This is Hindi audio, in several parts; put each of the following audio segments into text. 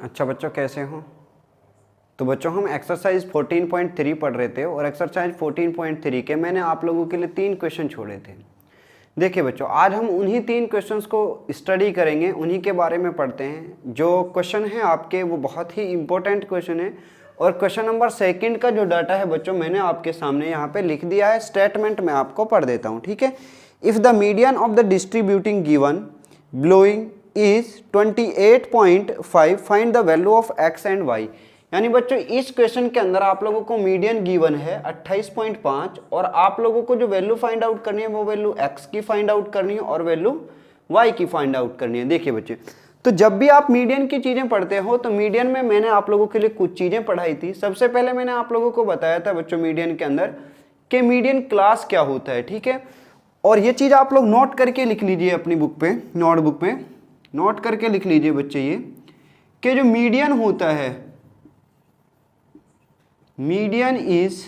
अच्छा बच्चों, कैसे हो? तो बच्चों हम एक्सरसाइज 14.3 पढ़ रहे थे और एक्सरसाइज 14.3 के मैंने आप लोगों के लिए 3 क्वेश्चन छोड़े थे। देखिए बच्चों, आज हम उन्हीं 3 क्वेश्चंस को स्टडी करेंगे, उन्हीं के बारे में पढ़ते हैं। जो क्वेश्चन है आपके वो बहुत ही इंपॉर्टेंट क्वेश्चन है और क्वेश्चन नंबर 2 का जो डाटा है बच्चों मैंने आपके सामने यहाँ पे लिख दिया है। स्टेटमेंट में आपको पढ़ देता हूँ, ठीक है। If the median of the distributing given blowing is 28.5 find the value of x and y. यानी बच्चों इस क्वेश्चन के अंदर आप लोगों को मीडियन गिवन है 28.5 और आप लोगों को जो वैल्यू फाइंड आउट करनी है वो वैल्यू एक्स की फाइंड आउट करनी है और वैल्यू वाई की फाइंड आउट करनी है। देखिए बच्चे, तो जब भी आप मीडियन की चीजें पढ़ते हो तो मीडियन में मैंने आप लोगों के लिए कुछ चीजें पढ़ाई थी। सबसे पहले मैंने आप लोगों को बताया था बच्चों मीडियन के अंदर कि मीडियन क्लास क्या होता है, ठीक है। और ये चीज आप लोग नोट करके लिख लीजिए अपनी बुक पे, नोटबुक पे नोट करके लिख लीजिए बच्चे ये कि जो मीडियन होता है, median is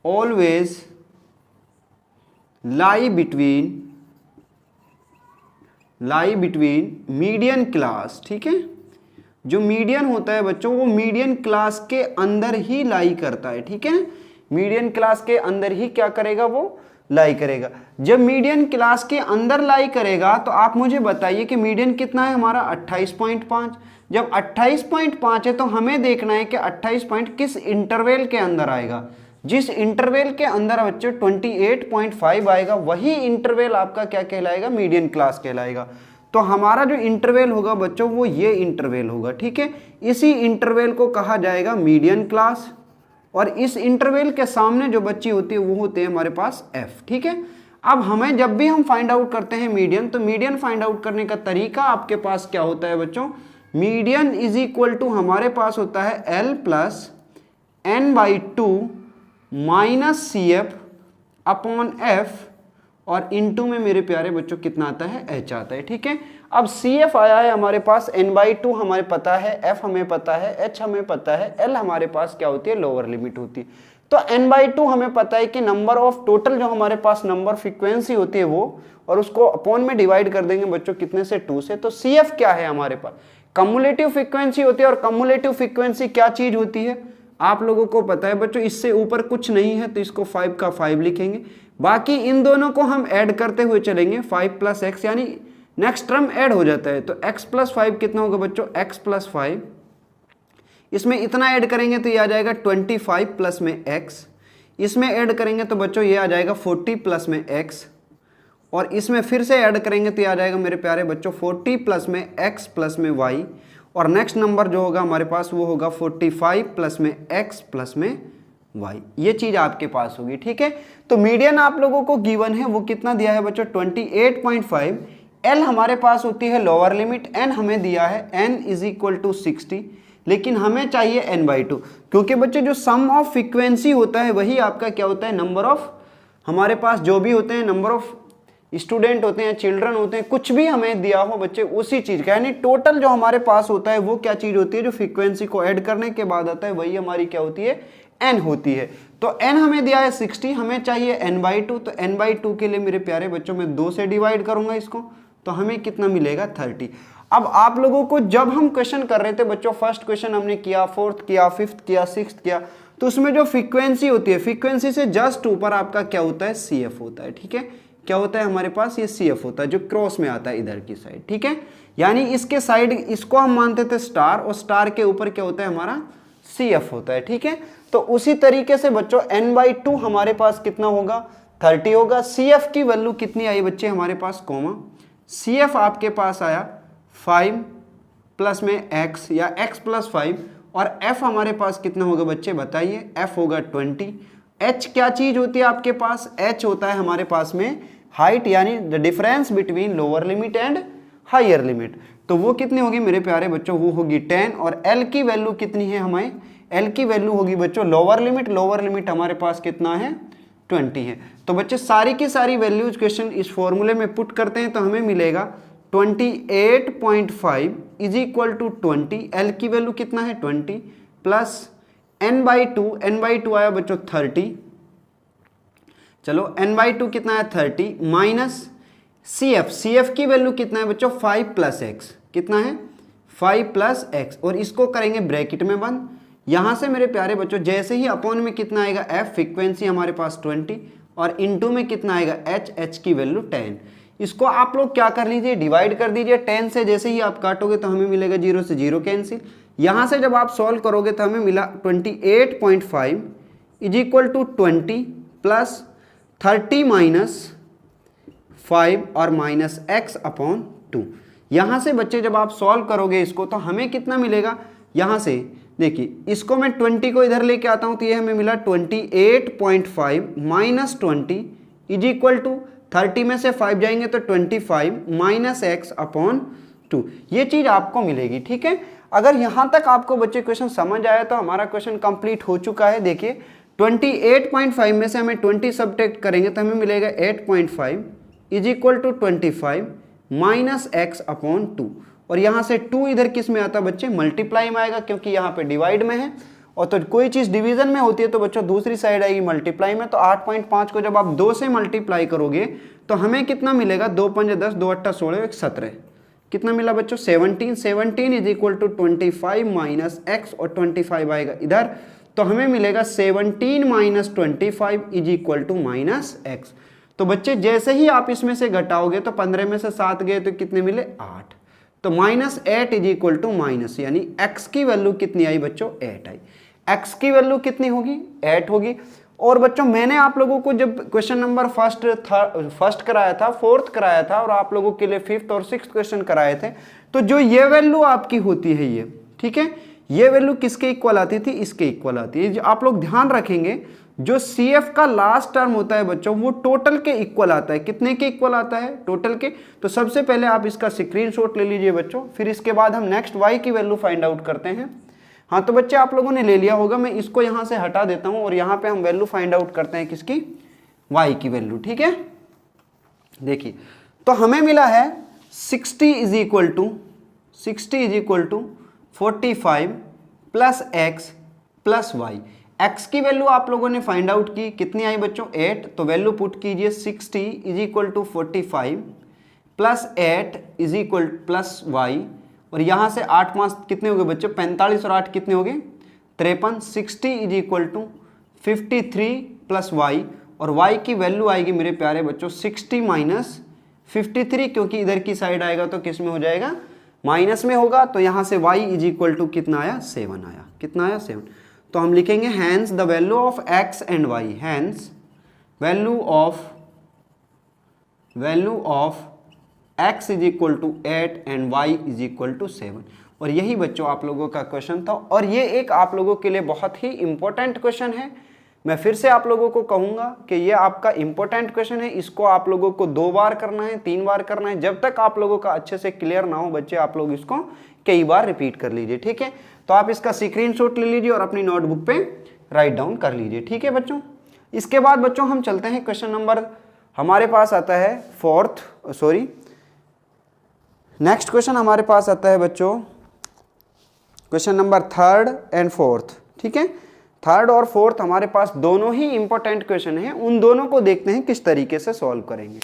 always lie between median class, ठीक है। जो मीडियन होता है बच्चों वो मीडियन क्लास के अंदर ही लाई करता है, ठीक है। मीडियन क्लास के अंदर ही क्या करेगा, वो लाई करेगा। जब मीडियन क्लास के अंदर लाई करेगा तो आप मुझे बताइए कि मीडियन कितना है हमारा 28.5। जब 28.5 है तो हमें देखना है कि 28 पॉइंट किस इंटरवल के अंदर आएगा। जिस इंटरवल के अंदर बच्चे 28.5 आएगा वही इंटरवल आपका क्या कहलाएगा, मीडियन क्लास कहलाएगा। तो हमारा जो इंटरवल होगा बच्चों वो ये इंटरवल होगा, ठीक है। इसी इंटरवल को कहा जाएगा मीडियन क्लास और इस इंटरवल के सामने जो बच्ची होती है वो होते हैं हमारे पास एफ, ठीक है। अब हमें जब भी हम फाइंड आउट करते हैं मीडियन, तो मीडियन फाइंड आउट करने का तरीका आपके पास क्या होता है बच्चों, मीडियन इज इक्वल टू हमारे पास होता है L plus n/2 minus CF upon F और इनटू में मेरे प्यारे बच्चों कितना आता है, H आता है, ठीक है। अब CF आया है हमारे पास, n/2 हमें पता है, F हमें पता है, H हमें पता है, L हमारे पास क्या होती है, लोअर लिमिट होती है। तो n/2 हमें पता है कि नंबर ऑफ टोटल जो हमारे पास नंबर फ्रीक्वेंसी होती है वो, और उसको अपॉन में डिवाइड कर देंगे बच्चों कितने से, 2 से। तो CF क्या है हमारे पास, कम्युलेटिव फ्रीक्वेंसी होती है। और कम्युलेटिव फ्रीक्वेंसी क्या चीज होती है आप लोगों को पता है बच्चों, इससे ऊपर कुछ नहीं है तो इसको 5 का 5 लिखेंगे। बाकी इन दोनों को हम ऐड करते हुए चलेंगे, 5 प्लस एक्स, यानी नेक्स्ट टर्म ऐड हो जाता है। तो x प्लस 5 कितना होगा बच्चों, x प्लस 5, इसमें इतना ऐड करेंगे तो ये आ जाएगा 25 प्लस में x, इसमें ऐड करेंगे तो बच्चों ये आ जाएगा 40 प्लस में x, और इसमें फिर से ऐड करेंगे तो ये आ जाएगा मेरे प्यारे बच्चों 40 प्लस में x प्लस में y, और नेक्स्ट नंबर जो होगा हमारे पास वो होगा 45 प्लस में x प्लस में y। ये चीज आपके पास होगी, ठीक है। तो मीडियन आप लोगों को गिवन है वो कितना दिया है बच्चों, 28.5। L हमारे पास होती है लोअर लिमिट, n हमें दिया है n इज इक्वल टू 60, लेकिन हमें चाहिए n/2, क्योंकि बच्चों जो सम ऑफ फ्रीक्वेंसी होता है वही आपका क्या होता है, नंबर ऑफ हमारे पास जो भी होते हैं, नंबर ऑफ स्टूडेंट होते हैं, चिल्ड्रन होते हैं, कुछ भी हमें दिया हो बच्चे उसी चीज का, यानी टोटल जो हमारे पास होता है वो क्या चीज होती है, जो फ्रीक्वेंसी को ऐड करने के बाद आता है वही हमारी क्या होती है, n होती है। तो n हमें दिया है 60, हमें चाहिए n/2। तो n/2 के लिए मेरे प्यारे बच्चों में 2 से डिवाइड करूंगा इसको, तो हमें कितना मिलेगा, 30। अब आप लोगों को जब हम क्वेश्चन कर रहे थे बच्चों, फर्स्ट क्वेश्चन हमने किया, 4th किया, 5th किया, 6th किया, तो उसमें जो फ्रीक्वेंसी होती है, फ्रीक्वेंसी से जस्ट ऊपर आपका क्या होता है, CF होता है, ठीक है। क्या होता है हमारे पास, ये CF होता है जो क्रॉस में आता है इधर की साइड, ठीक है। यानी इसके साइड इसको हम मानते थे स्टार, और स्टार के ऊपर क्या होता है हमारा, CF होता है, ठीक है। तो उसी तरीके से बच्चों n/2 हमारे पास कितना होगा, 30 होगा। CF की वैल्यू कितनी आई बच्चे हमारे पास, कॉमा CF आपके पास आया 5 प्लस में x या x प्लस 5, और f हमारे पास कितना होगा बच्चे बताइए, f होगा 20। h क्या चीज होती है आपके पास, h होता है हमारे पास में हाइट, यानी the difference between lower limit and higher limit. तो वो कितनी होगी मेरे प्यारे बच्चों, वो होगी 10। और l की वैल्यू कितनी है हमें, l की वैल्यू होगी बच्चों लोअर लिमिट हमारे पास कितना है, 20 है। तो बच्चे सारी की सारी वैल्यूज क्वेश्चन इस फॉर्मूले में पुट करते हैं तो हमें मिलेगा 28.5 इज इक्वल टू 20, l की वैल्यू कितना है 20, प्लस n/2 आया बच्चों 30, चलो n/2 कितना है 30, माइनस CF की वैल्यू कितना है बच्चों 5 प्लस x, कितना है 5 प्लस एक्स, और इसको करेंगे ब्रैकेट में बंद। यहाँ से मेरे प्यारे बच्चों जैसे ही अपॉन में कितना आएगा एफ, फ्रीक्वेंसी हमारे पास 20, और इनटू में कितना आएगा एच, एच की वैल्यू 10। इसको आप लोग क्या कर लीजिए, डिवाइड कर दीजिए 10 से। जैसे ही आप काटोगे तो हमें मिलेगा 0 से 0 कैंसिल। यहाँ से जब आप सॉल्व करोगे तो हमें मिला 28.5 is equal to 20 plus 30 minus 5 और माइनस एक्स अपॉन 2। यहाँ से बच्चे जब आप सॉल्व करोगे इसको तो हमें कितना मिलेगा, यहाँ से देखिए इसको मैं 20 को इधर लेके आता हूँ तो ये हमें मिला 28.5 माइनस 20 इज इक्वल टू 30 में से 5 जाएंगे तो 25 माइनस एक्स अपॉन 2। ये चीज़ आपको मिलेगी, ठीक है। अगर यहाँ तक आपको बच्चे क्वेश्चन समझ आया तो हमारा क्वेश्चन कंप्लीट हो चुका है। देखिए 28.5 में से हमें 20 सब्ट्रैक्ट करेंगे तो हमें मिलेगा 8.5 is equal to 25 minus x upon 2। और यहाँ से 2 इधर किस में आता है बच्चे, मल्टीप्लाई में आएगा, क्योंकि यहाँ पे डिवाइड में है। और तो कोई चीज़ डिवीजन में होती है तो बच्चों दूसरी साइड आएगी मल्टीप्लाई में। तो 8.5 को जब आप 2 से मल्टीप्लाई करोगे तो हमें कितना मिलेगा, 2 पंजे 10, 2 अट्ठा 16, 1 17, कितना मिला बच्चों 17। 17 is equal to 25 minus x, और 25 आएगा इधर तो हमें मिलेगा 17 minus 25 is equal to minus x. तो बच्चे जैसे ही आप इसमें से घटाओगे तो 15 में से 7 गए तो कितने मिले 8, तो minus 8 is equal to minus, यानी x की वैल्यू कितनी आई बच्चों 8 आई। x की वैल्यू कितनी होगी 8 होगी। और बच्चों मैंने आप लोगों को जब क्वेश्चन नंबर फर्स्ट कराया था, फोर्थ कराया था, और आप लोगों के लिए 5th और 6th क्वेश्चन कराए थे, तो जो ये वैल्यू आपकी होती है ये, ठीक है, ये वैल्यू किसके इक्वल आती थी, इसके इक्वल आती है। आप लोग ध्यान रखेंगे जो CF का लास्ट टर्म होता है बच्चों वो टोटल के इक्वल आता है। कितने के इक्वल आता है, टोटल के। तो सबसे पहले आप इसका स्क्रीनशॉट ले लीजिए बच्चों, फिर इसके बाद हम नेक्स्ट y की वैल्यू फाइंड आउट करते हैं। हाँ तो बच्चे आप लोगों ने ले लिया होगा, मैं इसको यहाँ से हटा देता हूँ और यहाँ पे हम वैल्यू फाइंड आउट करते हैं किसकी, y की वैल्यू, ठीक है। देखिए तो हमें मिला है 60 is equal to 45 plus x plus y. x की वैल्यू आप लोगों ने फाइंड आउट की, कितनी आई बच्चों 8, तो वैल्यू पुट कीजिए 60 is equal to 45 plus 8 is equal plus y, और यहाँ से 8 5 कितने हो गए बच्चों 45, और 8 कितने हो गए 53। 60 is equal to 53 plus y, और y की वैल्यू आएगी मेरे प्यारे बच्चों 60 माइनस 53, क्योंकि इधर की साइड आएगा तो किस में हो जाएगा, माइनस में होगा। तो यहाँ से y इज इक्वल टू कितना आया 7 आया, कितना आया 7। तो हम लिखेंगे hence the value of x and y, hence value of x is equal to 8 and y is equal to 7। और यही बच्चों आप लोगों का क्वेश्चन था, और ये एक आप लोगों के लिए बहुत ही इंपॉर्टेंट क्वेश्चन है। मैं फिर से आप लोगों को कहूँगा कि ये आपका इंपॉर्टेंट क्वेश्चन है, इसको आप लोगों को 2 बार करना है, 3 बार करना है। जब तक आप लोगों का अच्छे से क्लियर ना हो बच्चे, आप लोग इसको कई बार रिपीट कर लीजिए, ठीक है। तो आप इसका स्क्रीनशॉट ले लीजिए और अपनी नोटबुक पे राइट डाउन कर लीजिए, ठीक है बच्चों। इसके बाद बच्चों हम चलते हैं क्वेश्चन नंबर, हमारे पास आता है नेक्स्ट क्वेश्चन हमारे पास आता है बच्चों question number 3rd and 4th, ठीक है। 3rd और 4th हमारे पास दोनों ही इंपॉर्टेंट क्वेश्चन हैं, उन दोनों को देखते हैं किस तरीके से सॉल्व करेंगे।